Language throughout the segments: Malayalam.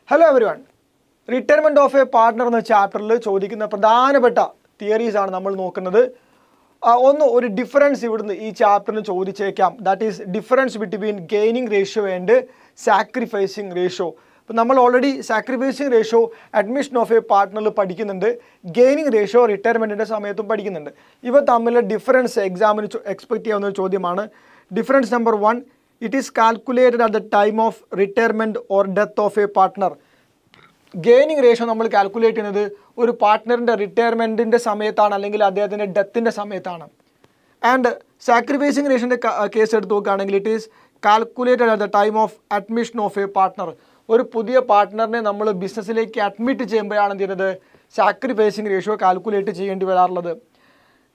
Hello everyone. Retirement of a partner എന്ന ചാപ്റ്ററിൽ ചോദിക്കുന്ന പ്രധാനപ്പെട്ട തിയറീസ് ആണ് നമ്മൾ നോക്കുന്നത്. ഒരു ഡിഫറൻസ് ഇവിടുന്ന് ഈ ചാപ്റ്ററിന് ചോദിച്ചേക്കാം. That is difference between gaining ratio and sacrificing ratio. അപ്പോൾ നമ്മൾ already sacrificing ratio admission of a പാർട്ട്ണറിൽ പഠിക്കുന്നുണ്ട്, ഗെയിനിങ് റേഷ്യോ റിട്ടയർമെൻറ്റിൻ്റെ സമയത്തും പഠിക്കുന്നുണ്ട്. ഇവ തമ്മിലുള്ള ഡിഫറൻസ് എക്സാമിന് എക്സ്പെക്റ്റ് ചെയ്യാവുന്ന ഒരു ചോദ്യമാണ്. Difference number 1, it is calculated at the time of retirement or death of a partner. Gaining ratio നമ്മൾ കാൽക്കുലേറ്റ് ചെയ്യുന്നത് ഒരു പാർട്ട്ണറിൻ്റെ റിട്ടയർമെൻറ്റിൻ്റെ സമയത്താണ് അല്ലെങ്കിൽ അദ്ദേഹത്തിൻ്റെ ഡെത്തിൻ്റെ സമയത്താണ്. ആൻഡ് സാക്രിഫൈസിങ് റേഷ്യോൻ്റെ കേസ് എടുത്ത് നോക്കുകയാണെങ്കിൽ it is calculated at the time of admission of a partner. ഒരു പുതിയ പാർട്ട്ണറിനെ നമ്മൾ ബിസിനസ്സിലേക്ക് അഡ്മിറ്റ് ചെയ്യുമ്പോഴാണ് എന്ത് ചെയ്യുന്നത്, സാക്രിഫൈസിങ് റേഷ്യോ കാൽക്കുലേറ്റ് ചെയ്യേണ്ടി വരാറുള്ളത്.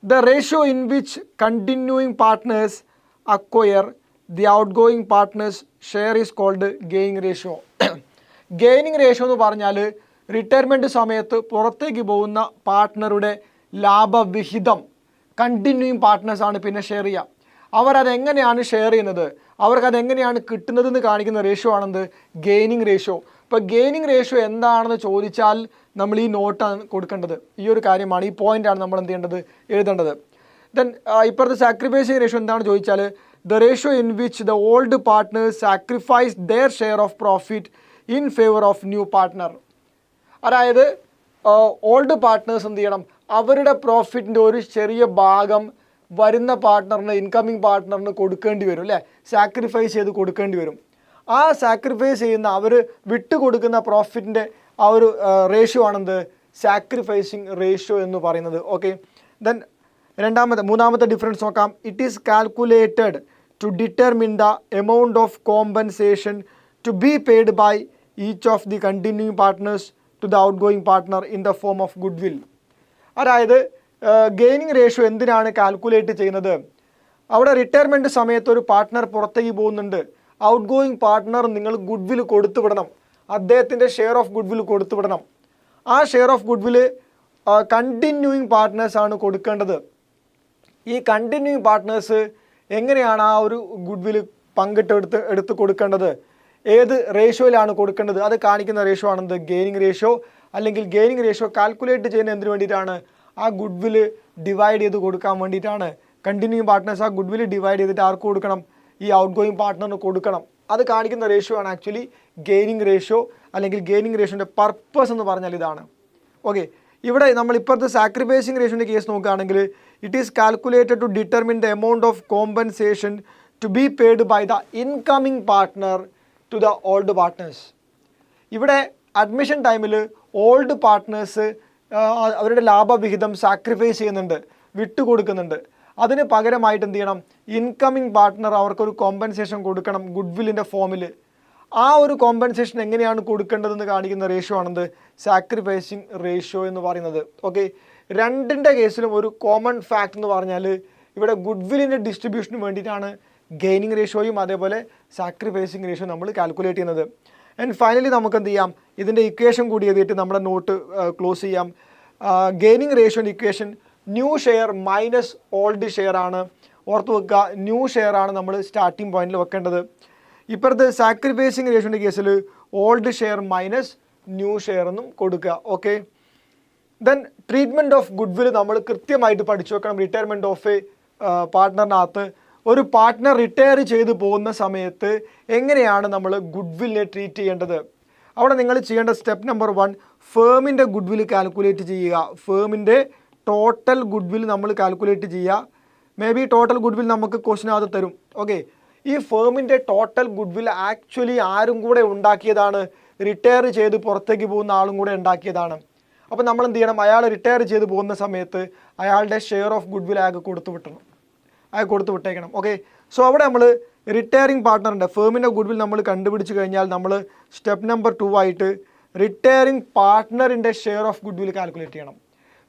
The ratio in which continuing partners acquire the outgoing partners share is called gaining ratio. Gaining ratio എന്ന് പറഞ്ഞാൽ റിട്ടയർമെൻറ്റ് സമയത്ത് പുറത്തേക്ക് പോകുന്ന പാർട്ട്ണറുടെ ലാഭവിഹിതം കണ്ടിന്യൂയിങ് പാർട്ട്നേഴ്സാണ് പിന്നെ ഷെയർ ചെയ്യുക. അവരതെങ്ങനെയാണ് ഷെയർ ചെയ്യുന്നത്, അവർക്കതെങ്ങനെയാണ് കിട്ടുന്നതെന്ന് കാണിക്കുന്ന റേഷ്യോ ആണെന്ത്, ഗെയിനിങ് റേഷ്യോ. ഇപ്പോൾ ഗെയിനിങ് റേഷ്യോ എന്താണെന്ന് ചോദിച്ചാൽ നമ്മൾ ഈ നോട്ടാണ് കൊടുക്കേണ്ടത്. ഈ ഒരു കാര്യമാണ്, ഈ പോയിൻ്റാണ് നമ്മൾ എന്ത് ചെയ്യേണ്ടത്, എഴുതേണ്ടത്. ദെൻ ഇപ്പോഴത്തെ സാക്രിഫൈസിങ് റേഷ്യോ എന്താണെന്ന് ചോദിച്ചാൽ the ratio in which the old partners sacrifice their share of profit in favour of new partner. അതായത് ഓൾഡ് പാർട്ട്നേഴ്സ് എന്ത് ചെയ്യണം, അവരുടെ പ്രോഫിറ്റിൻ്റെ ഒരു ചെറിയ ഭാഗം വരുന്ന പാർട്ട്ണറിന്, ഇൻകമ്മിങ് പാർട്ട്ണറിന് കൊടുക്കേണ്ടി വരും അല്ലേ, സാക്രിഫൈസ് ചെയ്ത് കൊടുക്കേണ്ടി വരും. ആ സാക്രിഫൈസ് ചെയ്യുന്ന, അവർ വിട്ടുകൊടുക്കുന്ന പ്രോഫിറ്റിൻ്റെ ആ ഒരു റേഷ്യോ ആണെന്ത്, സാക്രിഫൈസിങ് റേഷ്യോ എന്ന് പറയുന്നത്. ഓക്കെ, ദെൻ മൂന്നാമത്തെ ഡിഫറൻസ് നോക്കാം. It is calculated to determine the amount of compensation to be paid by each of the continuing partners to the outgoing partner in the form of goodwill. അതായത് ഗെയിനിങ് റേഷ്യോ എന്തിനാണ് കാൽക്കുലേറ്റ് ചെയ്യുന്നത്, അവിടെ റിട്ടയർമെൻറ്റ് സമയത്ത് ഒരു പാർട്ട്ണർ പുറത്തേക്ക് പോകുന്നുണ്ട്, ഔട്ട് ഗോയിങ് പാർട്ട്ണർ നിങ്ങൾ ഗുഡ് വിൽ കൊടുത്തു വിടണം, അദ്ദേഹത്തിൻ്റെ ഷെയർ ഓഫ് ഗുഡ് വിൽ കൊടുത്തു വിടണം. ആ share of goodwill continuing പാർട്ട്നേഴ്സാണ് കൊടുക്കേണ്ടത്. ഈ കണ്ടിന്യൂയിങ് പാർട്ട്നേഴ്സ് എങ്ങനെയാണ് ആ ഒരു ഗുഡ് വിൽ എടുത്ത് കൊടുക്കേണ്ടത്, ഏത് റേഷ്യോയിലാണ് കൊടുക്കേണ്ടത്, അത് കാണിക്കുന്ന റേഷ്യോ ആണെന്ത്, ഗെയിനിങ് റേഷ്യോ. അല്ലെങ്കിൽ ഗെയിനിങ് റേഷ്യോ കാൽക്കുലേറ്റ് ചെയ്യുന്ന എന്തിനു വേണ്ടിയിട്ടാണ്, ആ ഗുഡ് വിൽ ഡിവൈഡ് ചെയ്ത് കൊടുക്കാൻ വേണ്ടിയിട്ടാണ്. കണ്ടിന്യൂയിങ് പാർട്ട്നേഴ്സ് ആ ഗുഡ് വിൽ ഡിവൈഡ് ചെയ്തിട്ട് ആർക്ക് കൊടുക്കണം, ഈ ഔട്ട് ഗോയിങ് പാർട്ട്ണറിന് കൊടുക്കണം. അത് കാണിക്കുന്ന റേഷ്യോ ആണ് ആക്ച്വലി ഗെയിനിങ് റേഷ്യോ. അല്ലെങ്കിൽ ഗെയിനിങ് റേഷ്യോൻ്റെ പർപ്പസ് എന്ന് പറഞ്ഞാൽ ഇതാണ്. ഓക്കെ, ഇവിടെ നമ്മൾ ഇപ്പോഴത്തെ സാക്രിഫൈസിങ് റേഷ്യോൻ്റെ കേസ് നോക്കുകയാണെങ്കിൽ it is calculated to determine the amount of compensation to be paid by the incoming partner to the old partners. ഇവിടെ അഡ്മിഷൻ ടൈമിൽ ഓൾഡ് പാർട്ട്നേഴ്സ് അവരുടെ ലാഭവിഹിതം സാക്രിഫൈസ് ചെയ്യുന്നുണ്ട്, വിട്ടുകൊടുക്കുന്നുണ്ട്. അതിന് പകരമായിട്ട് എന്ത് ചെയ്യണം, ഇൻകമ്മിങ് പാർട്ട്ണർ അവർക്കൊരു കോമ്പൻസേഷൻ കൊടുക്കണം ഗുഡ് വില്ലിൻ്റെ ഫോമിൽ. ആ ഒരു കോമ്പൻസേഷൻ എങ്ങനെയാണ് കൊടുക്കേണ്ടതെന്ന് കാണിക്കുന്ന റേഷ്യോ ആണെന്ത്, സാക്രിഫൈസിങ് റേഷ്യോ എന്ന് പറയുന്നത്. ഓക്കെ, രണ്ടിൻ്റെ കേസിലും ഒരു കോമൺ ഫാക്ട് എന്ന് പറഞ്ഞാൽ ഇവിടെ ഗുഡ് വില്ലിൻ്റെ ഡിസ്ട്രിബ്യൂഷന് വേണ്ടിയിട്ടാണ് ഗെയിനിങ് റേഷ്യോയും അതേപോലെ സാക്രിഫൈസിങ് റേഷ്യോ നമ്മൾ കാൽക്കുലേറ്റ് ചെയ്യുന്നത്. ആൻഡ് ഫൈനലി നമുക്ക് എന്ത് ചെയ്യാം, ഇതിൻ്റെ ഇക്വേഷൻ കൂടി എഴുതിയിട്ട് നമ്മുടെ നോട്ട് ക്ലോസ് ചെയ്യാം. ഗെയിനിങ് റേഷ്യോൻ്റെ equation new share minus old share ആണ്. ഓർത്ത് വെക്കുക, ന്യൂ ഷെയർ ആണ് നമ്മൾ സ്റ്റാർട്ടിംഗ് പോയിന്റിൽ വെക്കേണ്ടത്. ഇപ്പോഴത്തെ സാക്രിഫൈസിങ് റേഷ്യോൻ്റെ കേസിൽ old share minus new share എന്നും കൊടുക്കുക. Okay, then treatment of goodwill നമ്മൾ കൃത്യമായിട്ട് പഠിച്ചു വെക്കണം. റിട്ടയർമെൻറ്റ് ഓഫ് എ പാർട്ട്ണറിനകത്ത് ഒരു പാർട്ട്ണർ റിട്ടയർ ചെയ്ത് പോകുന്ന സമയത്ത് എങ്ങനെയാണ് നമ്മൾ ഗുഡ് വില്ലിനെ ട്രീറ്റ് ചെയ്യേണ്ടത്. അവിടെ നിങ്ങൾ ചെയ്യേണ്ട സ്റ്റെപ്പ് നമ്പർ 1, ഫേമിൻ്റെ ഗുഡ് വിൽ കാൽക്കുലേറ്റ് ചെയ്യുക. ഫേമിൻ്റെ ടോട്ടൽ ഗുഡ് വിൽ നമ്മൾ കാൽക്കുലേറ്റ് ചെയ്യുക. Maybe total goodwill നമുക്ക് ക്വസ്റ്റിനകത്ത് തരും. ഓക്കെ, ഈ ഫേമിൻ്റെ ടോട്ടൽ ഗുഡ് വിൽ ആക്ച്വലി ആരും കൂടെ ഉണ്ടാക്കിയതാണ്, റിട്ടയർ ചെയ്ത് പുറത്തേക്ക് പോകുന്ന ആളും കൂടെ ഉണ്ടാക്കിയതാണ്. അപ്പോൾ നമ്മൾ എന്ത് ചെയ്യണം, അയാൾ റിട്ടയർ ചെയ്ത് പോകുന്ന സമയത്ത് അയാളുടെ ഷെയർ ഓഫ് ഗുഡ് വിൽ അയാൾക്ക് കൊടുത്തു വിട്ടേക്കണം. ഓക്കെ, സോ അവിടെ നമ്മൾ റിട്ടയറിംഗ് പാർട്ട്ണറിൻ്റെ ഫേമിൻ്റെ ഗുഡ് വിൽ നമ്മൾ കണ്ടുപിടിച്ച് കഴിഞ്ഞാൽ നമ്മൾ സ്റ്റെപ്പ് നമ്പർ 2 ആയിട്ട് റിട്ടയറിംഗ് പാർട്ട്ണറിൻ്റെ share of goodwill calculate ചെയ്യണം.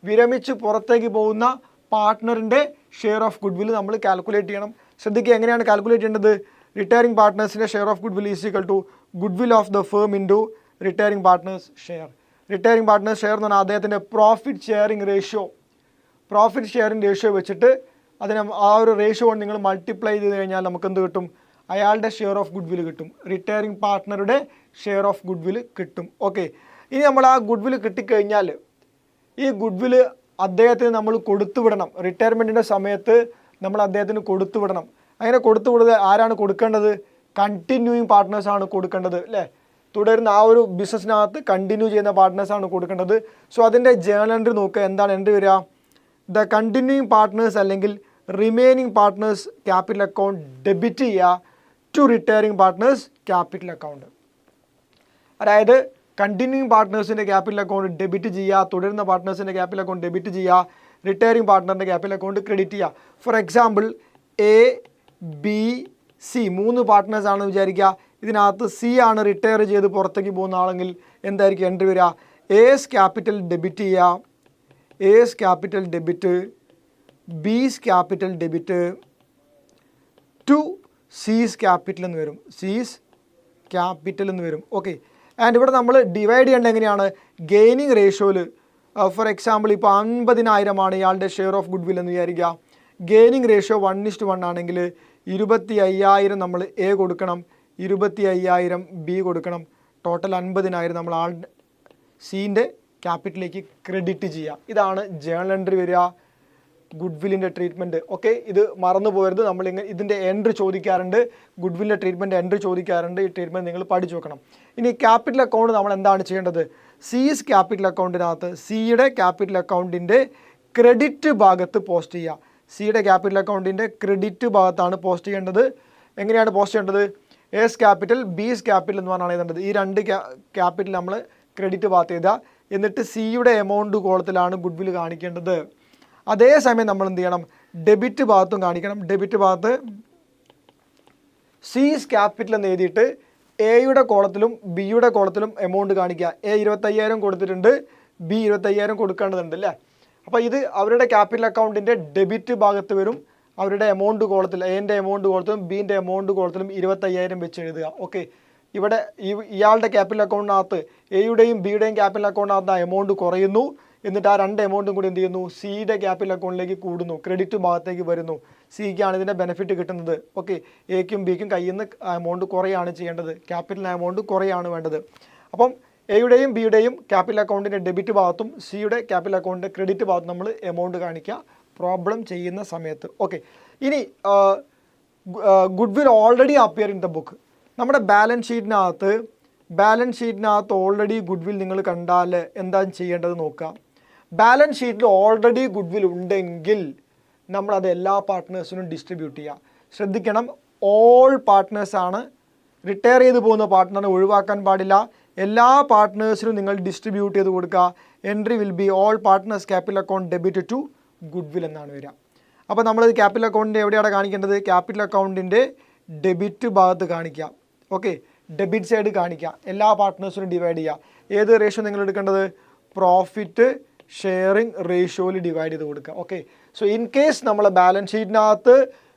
വിരമിച്ച് പുറത്തേക്ക് പോകുന്ന പാർട്ട്ണറിൻ്റെ ഷെയർ ഓഫ് ഗുഡ് വിൽ നമ്മൾ കാൽക്കുലേറ്റ് ചെയ്യണം. ശ്രദ്ധിക്കുക, എങ്ങനെയാണ് കാൽക്കുലേറ്റ് ചെയ്യേണ്ടത്, റിട്ടയറിംഗ് പാർട്ട്നേഴ്സിൻ്റെ share of goodwill is equal to goodwill of the firm into retiring partners share. Retiring partners share എന്ന് പറഞ്ഞാൽ അദ്ദേഹത്തിൻ്റെ പ്രോഫിറ്റ് ഷെയറിംഗ് റേഷ്യോ വെച്ചിട്ട് അതിനെ ആ ഒരു റേഷ്യോ കൊണ്ട് നിങ്ങൾ മൾട്ടിപ്ലൈ ചെയ്ത് കഴിഞ്ഞാൽ നമുക്ക് എന്ത് കിട്ടും, അയാളുടെ ഷെയർ ഓഫ് ഗുഡ് വിൽ കിട്ടും, റിട്ടയറിംഗ് പാർട്ട്ണറുടെ ഷെയർ ഓഫ് ഗുഡ് വിൽ കിട്ടും. ഓക്കെ, ഇനി നമ്മൾ ആ ഗുഡ് വിൽ കിട്ടിക്കഴിഞ്ഞാൽ ഈ ഗുഡ് വിൽ അദ്ദേഹത്തിന് നമ്മൾ കൊടുത്തുവിടണം. റിട്ടയർമെൻറ്റിൻ്റെ സമയത്ത് നമ്മൾ അദ്ദേഹത്തിന് കൊടുത്തുവിടണം. അങ്ങനെ കൊടുത്തുവിടുന്നത് ആരാണ് കൊടുക്കേണ്ടത്? കണ്ടിന്യൂയിങ് പാർട്ട്നേഴ്സാണ് കൊടുക്കേണ്ടത് അല്ലേ? തുടരുന്ന ആ ഒരു ബിസിനസ്സിനകത്ത് കണ്ടിന്യൂ ചെയ്യുന്ന പാർട്ട്നേഴ്സാണ് കൊടുക്കേണ്ടത്. സോ അതിൻ്റെ ജേണൽ എൻട്രി നോക്കുക. എന്താണ് എൻട്രി വരിക? ദ കണ്ടിന്യൂയിങ് പാർട്ട്നേഴ്സ് അല്ലെങ്കിൽ remaining partners capital account debit ചെയ്യുക to retiring partners capital account. അതായത് കണ്ടിന്യൂയിങ് പാർട്ട്നേഴ്സിൻ്റെ ക്യാപിറ്റൽ അക്കൗണ്ട് ഡെബിറ്റ് ചെയ്യുക, തുടരുന്ന പാർട്ട്നേഴ്സിൻ്റെ ക്യാപിറ്റൽ അക്കൗണ്ട് ഡെബിറ്റ് ചെയ്യുക, റിട്ടയറിംഗ് പാർട്ട്ണറിൻ്റെ ക്യാപിറ്റൽ അക്കൗണ്ട് ക്രെഡിറ്റ് ചെയ്യുക. For example A B C 3 partners ആണെന്ന് വിചാരിക്കുക. ഇതിനകത്ത് സി ആണ് റിട്ടയർ ചെയ്ത് പുറത്തേക്ക് പോകുന്ന ആളെങ്കിൽ എന്തായിരിക്കും എൻട്രി വരിക? എസ് ക്യാപിറ്റൽ ഡെബിറ്റ് ചെയ്യുക, A's capital debit, B's capital debit to C's capital എന്ന് വരും, സീസ് ക്യാപിറ്റൽ എന്ന് വരും. ഓക്കെ, ആൻഡ് ഇവിടെ നമ്മൾ ഡിവൈഡ് ചെയ്യേണ്ടത് എങ്ങനെയാണ്? ഗെയിനിങ് റേഷ്യോയിൽ. ഫോർ എക്സാമ്പിൾ ഇപ്പോൾ 50,000 ഇയാളുടെ ഷെയർ ഓഫ് ഗുഡ് വിൽ എന്ന് വിചാരിക്കുക. ഗെയിനിങ് റേഷ്യോ 1:1 ആണെങ്കിൽ 25,000 നമ്മൾ എ കൊടുക്കണം, 25,000 ബി കൊടുക്കണം. ടോട്ടൽ 50,000 നമ്മൾ ആളുടെ സീൻ്റെ ക്യാപിറ്റലിലേക്ക് ക്രെഡിറ്റ് ചെയ്യുക. ഇതാണ് ജേണൽ എൻട്രി വരിക, ഗുഡ് വില്ലിൻ്റെ ട്രീറ്റ്മെൻറ്റ്. ഓക്കെ, ഇത് മറന്നു പോകരുത്. നമ്മളിങ്ങനെ ഇതിൻ്റെ എൻട്രി ചോദിക്കാറുണ്ട്, ഗുഡ് വില്ലിൻ്റെ ട്രീറ്റ്മെൻറ്റ് എൻട്രി ചോദിക്കാറുണ്ട്. ഈ ട്രീറ്റ്മെൻറ്റ് നിങ്ങൾ പഠിച്ചു വെക്കണം. ഇനി ക്യാപിറ്റൽ അക്കൗണ്ട് നമ്മൾ എന്താണ് ചെയ്യേണ്ടത്? സീസ് ക്യാപിറ്റൽ അക്കൗണ്ടിനകത്ത് സിയുടെ ക്യാപിറ്റൽ അക്കൗണ്ടിൻ്റെ ക്രെഡിറ്റ് ഭാഗത്ത് പോസ്റ്റ് ചെയ്യുക. സിയുടെ ക്യാപിറ്റൽ അക്കൗണ്ടിൻ്റെ ക്രെഡിറ്റ് ഭാഗത്താണ് പോസ്റ്റ് ചെയ്യേണ്ടത്. എങ്ങനെയാണ് പോസ്റ്റ് ചെയ്യേണ്ടത്? എസ് ക്യാപിറ്റൽ ബീസ് ക്യാപിറ്റൽ എന്ന് പറഞ്ഞാണ് എഴുതേണ്ടത്. ഈ 2 ക്യാപിറ്റൽ നമ്മൾ ക്രെഡിറ്റ് ഭാഗത്ത് എഴുതുക. എന്നിട്ട് സിയുടെ എമൗണ്ട് കോളത്തിലാണ് ഗുഡ് വിൽ കാണിക്കേണ്ടത്. അതേസമയം നമ്മൾ എന്ത് ചെയ്യണം? ഡെബിറ്റ് ഭാഗത്തും കാണിക്കണം. ഡെബിറ്റ് ഭാഗത്ത് സീസ് ക്യാപിറ്റൽ എന്ന് എഴുതിയിട്ട് എയുടെ കോളത്തിലും ബിയുടെ കോളത്തിലും എമൗണ്ട് കാണിക്കുക. എ 25,000 കൊടുത്തിട്ടുണ്ട്, ബി 25,000 കൊടുക്കേണ്ടതുണ്ട് അല്ലേ? അപ്പോൾ ഇത് അവരുടെ ക്യാപിറ്റൽ അക്കൗണ്ടിൻ്റെ ഡെബിറ്റ് ഭാഗത്ത് വരും. അവരുടെ എമൗണ്ട് കോളത്തിൽ എൻ്റെ എമൗണ്ട് കോളത്തിലും ബീൻ്റെ എമൗണ്ട് കോളത്തിലും 25,000 വെച്ച് എഴുതുക. ഓക്കെ, ഇവിടെ ഇയാളുടെ ക്യാപിറ്റൽ അക്കൗണ്ടിനകത്ത് എയുടെയും ബിയുടെയും ക്യാപിറ്റൽ അക്കൗണ്ടിനകത്ത് ആ എമൗണ്ട് കുറയുന്നു. എന്നിട്ട് ആ 2 എമൗണ്ടും കൂടി എന്ത് ചെയ്യുന്നു? സിയുടെ ക്യാപിറ്റൽ അക്കൗണ്ടിലേക്ക് കൂടുന്നു, ക്രെഡിറ്റ് ഭാഗത്തേക്ക് വരുന്നു. സിക്കാണ് ഇതിൻ്റെ ബെനിഫിറ്റ് കിട്ടുന്നത്. ഓക്കെ, എക്കും ബിക്കും കയ്യിൽ നിന്ന് എമൗണ്ട് കുറയാണ് ചെയ്യേണ്ടത്, ക്യാപിറ്റൽ എമൗണ്ട് കുറയാണ് വേണ്ടത്. അപ്പം എയുടെയും ബിയുടെയും ക്യാപിറ്റൽ അക്കൗണ്ടിൻ്റെ ഡെബിറ്റ് ഭാഗത്തും സിയുടെ ക്യാപിറ്റൽ അക്കൗണ്ടിൻ്റെ ക്രെഡിറ്റ് ഭാഗത്തും നമ്മൾ എമൗണ്ട് കാണിക്കുക പ്രോബ്ലം ചെയ്യുന്ന സമയത്ത്. ഓക്കെ, ഇനി good will already appear in the book. നമ്മുടെ ബാലൻസ് ഷീറ്റിനകത്ത് ഓൾറെഡി ഗുഡ് വിൽ നിങ്ങൾ കണ്ടാൽ എന്താണ് ചെയ്യേണ്ടത് നോക്കുക. ബാലൻസ് ഷീറ്റിൽ ഓൾറെഡി ഗുഡ് വിൽ ഉണ്ടെങ്കിൽ നമ്മളത് എല്ലാ പാർട്ട്നേഴ്സിനും ഡിസ്ട്രിബ്യൂട്ട് ചെയ്യുക. ശ്രദ്ധിക്കണം, ഓൾ പാർട്ട്നേഴ്സാണ്. റിട്ടയർ ചെയ്ത് പോകുന്ന പാർട്ട്ണറിനെ ഒഴിവാക്കാൻ പാടില്ല. എല്ലാ പാർട്ട്നേഴ്സിനും നിങ്ങൾ ഡിസ്ട്രിബ്യൂട്ട് ചെയ്ത് കൊടുക്കുക. Entry will be all partners capital account debit to goodwill എന്നാണ് വരിക. അപ്പോൾ നമ്മൾ ക്യാപിറ്റൽ അക്കൗണ്ടിൻ്റെ എവിടെയാണ് കാണിക്കേണ്ടത്? ക്യാപിറ്റൽ അക്കൗണ്ടിൻ്റെ ഡെബിറ്റ് ഭാഗത്ത് കാണിക്കുക. ഓക്കെ, ഡെബിറ്റ് സൈഡ് കാണിക്കുക. എല്ലാ പാർട്ട്നേഴ്സിനും ഡിവൈഡ് ചെയ്യുക. ഏത് റേഷ്യോ നിങ്ങൾ എടുക്കേണ്ടത്? പ്രോഫിറ്റ് ഷെയറിംഗ് റേഷ്യോയിൽ ഡിവൈഡ് ചെയ്ത് കൊടുക്കുക. ഓക്കെ, സോ ഇൻ കേസ് നമ്മൾ ബാലൻസ് ഷീറ്റിനകത്ത്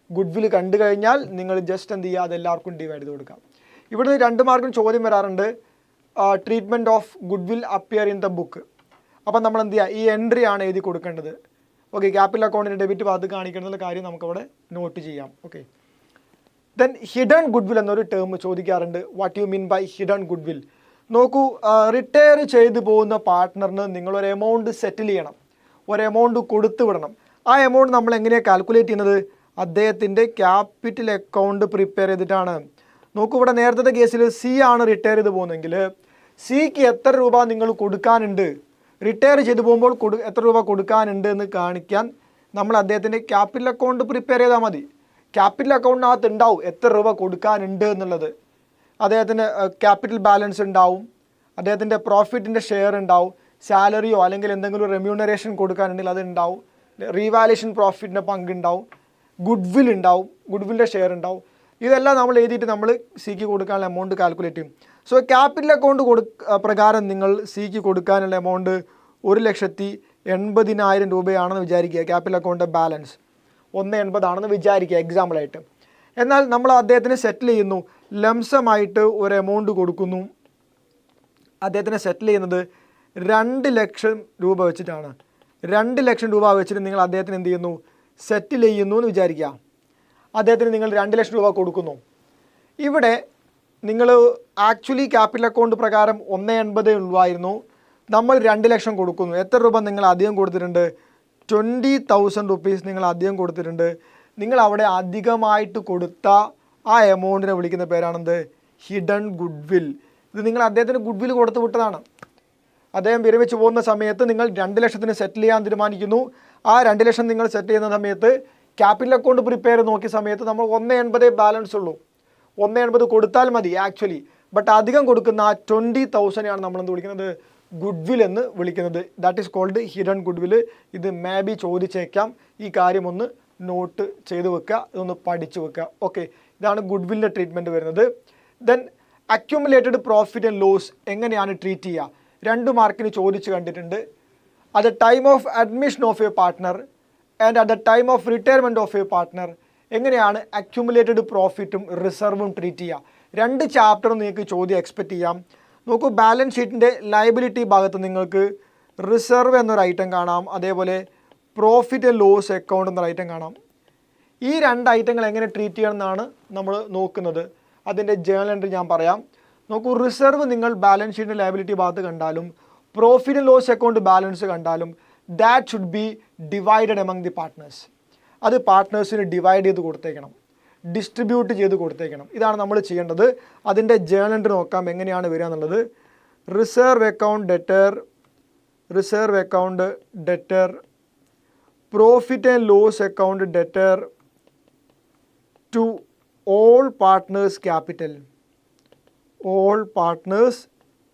ഗുഡ് വിൽ കണ്ടു കഴിഞ്ഞാൽ നിങ്ങൾ ജസ്റ്റ് എന്ത് ചെയ്യുക? അതെല്ലാവർക്കും ഡിവൈഡ് ചെയ്ത് കൊടുക്കുക. ഇവിടെ 2 മാർക്കും ചോദ്യം വരാറുണ്ട്, treatment of good will appear in the book. അപ്പം നമ്മൾ എന്ത് ചെയ്യുക? ഈ എൻട്രി ആണ് എഴുതി കൊടുക്കേണ്ടത്. ഓക്കെ, ക്യാപിറ്റൽ അക്കൗണ്ടിൻ്റെ ഡെബിറ്റ് ഭാഗത്ത് കാണിക്കേണ്ട കാര്യം നമുക്കവിടെ നോട്ട് ചെയ്യാം. Okay, then hidden goodwill എന്നൊരു ടേം ചോദിക്കാറുണ്ട്. What you mean by hidden goodwill? നോക്കൂ, റിട്ടയർ ചെയ്തു പോകുന്ന പാർട്ട്ണറിന് നിങ്ങളൊരു എമൗണ്ട് സെറ്റിൽ ചെയ്യണം, ഒരു എമൗണ്ട് കൊടുത്തു വിടണം. ആ എമൗണ്ട് നമ്മൾ എങ്ങനെയാണ് കാൽക്കുലേറ്റ് ചെയ്യുന്നത്? അദ്ദേഹത്തിൻ്റെ ക്യാപിറ്റൽ അക്കൗണ്ട് പ്രിപ്പയർ ചെയ്തിട്ടാണ്. നോക്കൂ, ഇവിടെ നേരത്തെ കേസിൽ സി ആണ് റിട്ടയർ ചെയ്ത് പോകുന്നതെങ്കിൽ സിക്ക് എത്ര രൂപ നിങ്ങൾ കൊടുക്കാനുണ്ട്, റിട്ടയർ ചെയ്ത് പോകുമ്പോൾ എത്ര രൂപ കൊടുക്കാനുണ്ട് എന്ന് കാണിക്കാൻ നമ്മൾ അദ്ദേഹത്തിൻ്റെ ക്യാപിറ്റൽ അക്കൗണ്ട് പ്രിപ്പയർ ചെയ്താൽ മതി. ക്യാപിറ്റൽ അക്കൗണ്ടിനകത്ത് ഉണ്ടാവും എത്ര രൂപ കൊടുക്കാനുണ്ട് എന്നുള്ളത്. അദ്ദേഹത്തിന് ക്യാപിറ്റൽ ബാലൻസ് ഉണ്ടാവും, അദ്ദേഹത്തിൻ്റെ പ്രോഫിറ്റിൻ്റെ ഷെയർ ഉണ്ടാവും, സാലറിയോ അല്ലെങ്കിൽ എന്തെങ്കിലും റെമ്യൂണറേഷൻ കൊടുക്കാനുണ്ടെങ്കിൽ അത് ഉണ്ടാവും, റീവാലുവേഷൻ പ്രോഫിറ്റിൻ്റെ പങ്കുണ്ടാവും, ഗുഡ് വിൽ ഉണ്ടാവും, ഗുഡ് വില്ലിൻ്റെ ഷെയർ ഉണ്ടാവും. ഇതെല്ലാം നമ്മൾ എഴുതിയിട്ട് നമ്മൾ സിക്ക് കൊടുക്കാനുള്ള എമൗണ്ട് കാൽക്കുലേറ്റ് ചെയ്യും. സോ ക്യാപിറ്റൽ അക്കൗണ്ട് പ്രകാരം നിങ്ങൾ സിക്ക് കൊടുക്കാനുള്ള എമൗണ്ട് 1,80,000 രൂപയാണെന്ന് വിചാരിക്കുക. ക്യാപിറ്റൽ അക്കൗണ്ട് ബാലൻസ് 1,80,000 ആണെന്ന് വിചാരിക്കുക എക്സാമ്പിളായിട്ട്. എന്നാൽ നമ്മൾ അദ്ദേഹത്തിന് സെറ്റിൽ ചെയ്യുന്നു, ലംസമായിട്ട് ഒരു എമൗണ്ട് കൊടുക്കുന്നു. അദ്ദേഹത്തിന് സെറ്റിൽ ചെയ്യുന്നത് 2 ലക്ഷം രൂപ വെച്ചിട്ടാണ്. 2 ലക്ഷം രൂപ വെച്ചിട്ട് നിങ്ങൾ അദ്ദേഹത്തിന് എന്ത് ചെയ്യുന്നു? സെറ്റിൽ ചെയ്യുന്നു എന്ന് വിചാരിക്കുക. അദ്ദേഹത്തിന് നിങ്ങൾ 2 ലക്ഷം രൂപ കൊടുക്കുന്നു. ഇവിടെ നിങ്ങൾ ആക്ച്വലി ക്യാപിറ്റൽ അക്കൗണ്ട് പ്രകാരം 1.80 ഉള്ളായിരുന്നു. നമ്മൾ 2 ലക്ഷം കൊടുക്കുന്നു. എത്ര രൂപ നിങ്ങൾ അധികം കൊടുത്തിട്ടുണ്ട്? 20,000 റുപ്പീസ് നിങ്ങൾ അധികം കൊടുത്തിട്ടുണ്ട്. നിങ്ങൾ അവിടെ അധികമായിട്ട് കൊടുത്ത ആ എമൗണ്ടിനെ വിളിക്കുന്ന പേരാണെന്ത്? Hidden goodwill. ഇത് നിങ്ങൾ അദ്ദേഹത്തിന് ഗുഡ്വിൽ കൊടുത്തു വിട്ടതാണ്. അദ്ദേഹം വിരമിച്ച് പോകുന്ന സമയത്ത് നിങ്ങൾ 2 ലക്ഷത്തിന് സെറ്റിൽ ചെയ്യാൻ തീരുമാനിക്കുന്നു. ആ 2 ലക്ഷം നിങ്ങൾ സെറ്റ് ചെയ്യുന്ന സമയത്ത് ക്യാപിറ്റൽ അക്കൗണ്ട് പ്രിപ്പയർ നോക്കിയ സമയത്ത് നമ്മൾ 1.80 ബാലൻസ് ഉള്ളൂ. 1.80 കൊടുത്താൽ മതി ആക്ച്വലി. ബട്ട് അധികം കൊടുക്കുന്ന ആ 20,000 ആണ് നമ്മളെന്ത് വിളിക്കുന്നത്? ഗുഡ്വിൽ എന്ന് വിളിക്കുന്നത്. That is called hidden goodwill. ഇത് മേ ബി ചോദിച്ചേക്കാം. ഈ കാര്യം ഒന്ന് നോട്ട് ചെയ്ത് വെക്കുക, ഇതൊന്ന് പഠിച്ചു വെക്കുക. ഓക്കെ, ഇതാണ് ഗുഡ്വില്ലിൻ്റെ ട്രീറ്റ്മെൻറ്റ് വരുന്നത്. Then accumulated profit and loss എങ്ങനെയാണ് ട്രീറ്റ് ചെയ്യുക? 2 മാർക്കിന് ചോദിച്ച് കണ്ടിട്ടുണ്ട്. At the time of admission of a partner and at the time of retirement of a partner എങ്ങനെയാണ് അക്യുമുലേറ്റഡ് പ്രോഫിറ്റും റിസർവും ട്രീറ്റ് ചെയ്യുക? 2 ചാപ്റ്ററും നിങ്ങൾക്ക് ചോദ്യം എക്സ്പെക്റ്റ് ചെയ്യാം. നോക്കൂ, ബാലൻസ് ഷീറ്റിൻ്റെ ലയബിലിറ്റി ഭാഗത്ത് നിങ്ങൾക്ക് റിസർവ് എന്നൊരു ഐറ്റം കാണാം, അതേപോലെ പ്രോഫിറ്റ് ആൻഡ് ലോസ് അക്കൗണ്ട് എന്നൊരു ഐറ്റം കാണാം. ഈ 2 ഐറ്റങ്ങൾ എങ്ങനെ ട്രീറ്റ് ചെയ്യണമെന്നാണ് നമ്മൾ നോക്കുന്നത്. അതിൻ്റെ ജേണൽ എൻട്രി ഞാൻ പറയാം. നോക്കൂ, റിസർവ് നിങ്ങൾ ബാലൻസ് ഷീറ്റിൻ്റെ ലയബിലിറ്റി ഭാഗത്ത് കണ്ടാലും profit and loss account balance കണ്ടാലും that should be divided among the partners. അത് പാർട്ട്നേഴ്സിന് ഡിവൈഡ് ചെയ്ത് കൊടുത്തേക്കണം, ഡിസ്ട്രിബ്യൂട്ട് ചെയ്ത് കൊടുത്തേക്കണം. ഇതാണ് നമ്മൾ ചെയ്യേണ്ടത്. അതിൻ്റെ ജേണൽ എൻട്രി നോക്കാം എങ്ങനെയാണ് വരിക എന്നുള്ളത്. Reserve account debtor profit and loss account debtor to all partners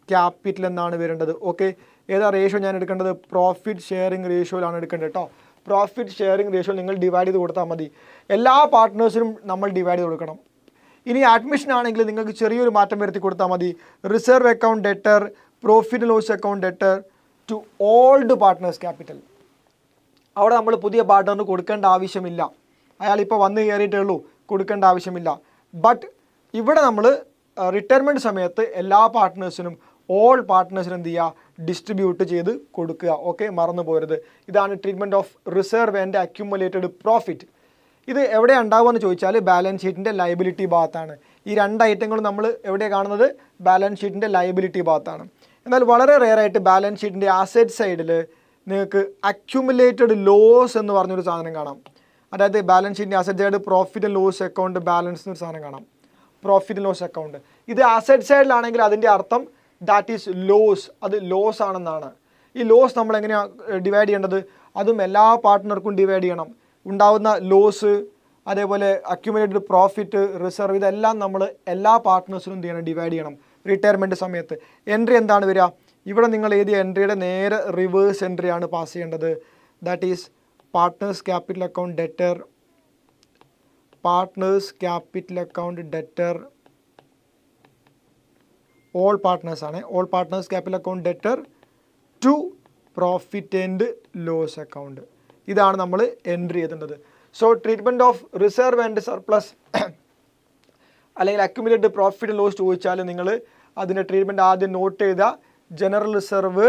capital എന്നാണ് വരേണ്ടത്. ഓക്കെ, ഏതാ റേഷ്യോ ഞാൻ എടുക്കേണ്ടത്? പ്രോഫിറ്റ് ഷെയറിംഗ് റേഷ്യോയിലാണ് എടുക്കേണ്ടത് കേട്ടോ. പ്രോഫിറ്റ് ഷെയറിംഗ് റേഷ്യോ നിങ്ങൾ ഡിവൈഡ് ചെയ്ത് കൊടുത്താൽ മതി. എല്ലാ പാർട്ട്നേഴ്സിനും നമ്മൾ ഡിവൈഡ് ചെയ്ത് കൊടുക്കണം. ഇനി അഡ്മിഷൻ ആണെങ്കിൽ നിങ്ങൾക്ക് ചെറിയൊരു മാറ്റം വരുത്തി കൊടുത്താൽ മതി. Reserve account debtor profit loss account debtor to old partners capital. അവിടെ നമ്മൾ പുതിയ പാർട്ട്ണറിന് കൊടുക്കേണ്ട ആവശ്യമില്ല. അയാളിപ്പോൾ വന്ന് കയറിയിട്ടേ ഉള്ളൂ, കൊടുക്കേണ്ട ആവശ്യമില്ല. ബട്ട് ഇവിടെ നമ്മൾ റിട്ടയർമെൻറ്റ് സമയത്ത് എല്ലാ പാർട്ട്നേഴ്സിനും ഓൾ പാർട്ട്നേഴ്സിനും എന്ത് ചെയ്യുക? ഡിസ്ട്രിബ്യൂട്ട് ചെയ്ത് കൊടുക്കുക. ഓക്കെ, മറന്നു പോരുത്. ഇതാണ് treatment of reserve and accumulated profit. ഇത് എവിടെയാണ് ഉണ്ടാവുകയെന്ന് ചോദിച്ചാൽ ബാലൻസ് ഷീറ്റിൻ്റെ ലയബിലിറ്റി ഭാഗത്താണ്. ഈ 2 ഐറ്റങ്ങളും നമ്മൾ എവിടെയാണ് കാണുന്നത്? ബാലൻസ് ഷീറ്റിൻ്റെ ലയബിലിറ്റി ഭാഗത്താണ്. എന്നാൽ വളരെ റെയറായിട്ട് ബാലൻസ് ഷീറ്റിൻ്റെ അസറ്റ് സൈഡിൽ നിങ്ങൾക്ക് അക്യുമുലേറ്റഡ് ലോസ് എന്ന് പറഞ്ഞൊരു സാധനം കാണാം. അതായത് ബാലൻസ് ഷീറ്റിൻ്റെ asset side profit and loss account balance എന്നൊരു സാധനം കാണാം. പ്രോഫിറ്റ് ആൻഡ് ലോസ് അക്കൗണ്ട് ഇത് അസറ്റ് സൈഡിലാണെങ്കിൽ അതിൻ്റെ അർത്ഥം ദാറ്റ് ഈസ് ലോസ്, അത് ലോസ് ആണെന്നാണ്. ഈ ലോസ് നമ്മൾ എങ്ങനെയാണ് ഡിവൈഡ് ചെയ്യേണ്ടത്? അതും എല്ലാ പാർട്ട്ണർക്കും ഡിവൈഡ് ചെയ്യണം. ഉണ്ടാവുന്ന ലോസ്, അതേപോലെ അക്യുമുലേറ്റഡ് പ്രോഫിറ്റ്, റിസർവ്, ഇതെല്ലാം നമ്മൾ എല്ലാ പാർട്ട്നേഴ്സിനും എന്ത് ചെയ്യണം? ഡിവൈഡ് ചെയ്യണം. റിട്ടയർമെൻറ്റ് സമയത്ത് എൻട്രി എന്താണ് വരിക? ഇവിടെ നിങ്ങൾ എഴുതിയ എൻട്രിയുടെ നേരെ റിവേഴ്സ് എൻട്രിയാണ് പാസ് ചെയ്യേണ്ടത്. That is partners capital account debtor all partners ആണ്. All partners capital account debtor to profit and loss account. ഇതാണ് നമ്മൾ എൻട്രി ചെയ്തേണ്ടത്. So treatment of reserve and surplus അല്ലെങ്കിൽ അക്യുമുലേറ്റഡ് പ്രോഫിറ്റ് ലോസ് ചോദിച്ചാൽ നിങ്ങൾ അതിൻ്റെ ട്രീറ്റ്മെൻറ്റ് ആദ്യം നോട്ട് ചെയ്ത general reserve,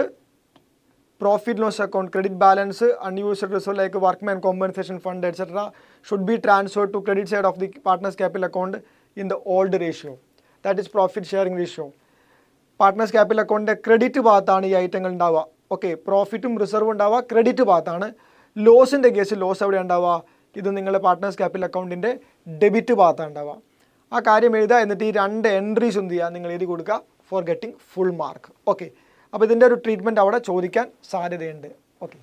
profit loss account, credit balance, unused reserve like workman compensation fund etcetera should be transferred to credit side of the partners capital account in the old ratio. That is profit sharing ratio. Partners capital അക്കൗണ്ടിൻ്റെ ക്രെഡിറ്റ് ഭാഗത്താണ് ഈ ഐറ്റങ്ങൾ ഉണ്ടാവുക. ഓക്കെ, പ്രോഫിറ്റും റിസർവും ഉണ്ടാവുക ക്രെഡിറ്റ് ഭാഗത്താണ്. ലോസിൻ്റെ കേസിൽ ലോസ് എവിടെ ഉണ്ടാവുക? ഇത് നിങ്ങളുടെ പാർട്ട്നേഴ്സ് ക്യാപിറ്റൽ അക്കൗണ്ടിൻ്റെ ഡെബിറ്റ് ഭാഗത്താണ് ഉണ്ടാവുക. ആ കാര്യം എഴുതുക. എന്നിട്ട് ഈ 2 എൻട്രീസ് എന്ത് ചെയ്യുക? നിങ്ങൾ എഴുതി കൊടുക്കുക for getting full mark. Okay, അപ്പോൾ ഇതിൻ്റെ ഒരു ട്രീറ്റ്മെൻറ്റ് അവിടെ ചോദിക്കാൻ സാധ്യതയുണ്ട്. ഓക്കെ.